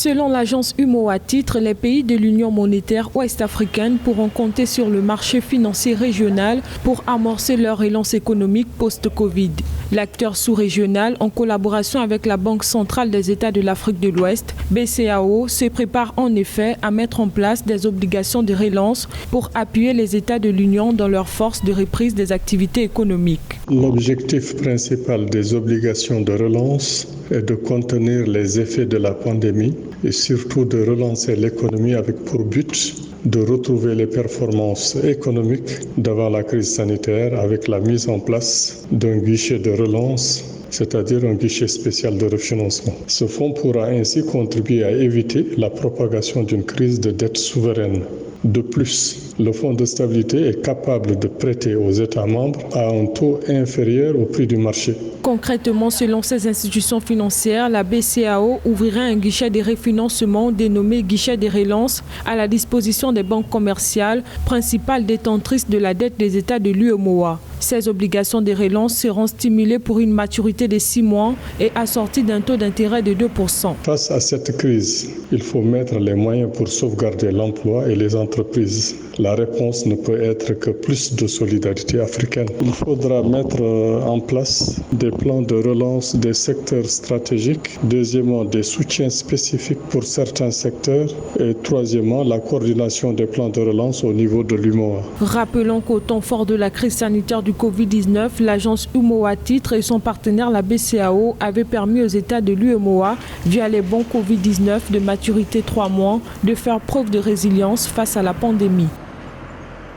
Selon l'agence UMOA Titres, les pays de l'Union monétaire ouest-africaine pourront compter sur le marché financier régional pour amorcer leur relance économique post-Covid. L'acteur sous-régional, en collaboration avec la Banque centrale des États de l'Afrique de l'Ouest, BCAO, se prépare en effet à mettre en place des obligations de relance pour appuyer les États de l'Union dans leur force de reprise des activités économiques. L'objectif principal des obligations de relance est de contenir les effets de la pandémie et surtout de relancer l'économie avec pour but de retrouver les performances économiques d'avant la crise sanitaire avec la mise en place d'un guichet de relance, c'est-à-dire un guichet spécial de refinancement. Ce fonds pourra ainsi contribuer à éviter la propagation d'une crise de dette souveraine. De plus, le Fonds de stabilité est capable de prêter aux États membres à un taux inférieur au prix du marché. Concrètement, selon ces institutions financières, la BCAO ouvrirait un guichet de refinancement dénommé guichet de relance à la disposition des banques commerciales, principales détentrices de la dette des États de l'UEMOA. Ces obligations de relance seront stimulées pour une maturité de 6 mois et assorties d'un taux d'intérêt de 2%. Face à cette crise, il faut mettre les moyens pour sauvegarder l'emploi et les entreprises. La réponse ne peut être que plus de solidarité africaine. Il faudra mettre en place des plans de relance des secteurs stratégiques. Deuxièmement, des soutiens spécifiques pour certains secteurs. Et troisièmement, la coordination des plans de relance au niveau de l'UMOA. Rappelons qu'au temps fort de la crise sanitaire du Covid-19, l'agence UMOA Titres et son partenaire la BCAO avaient permis aux États de l'UMOA, via les bons Covid-19 de maturité 3 mois, de faire preuve de résilience face à la pandémie.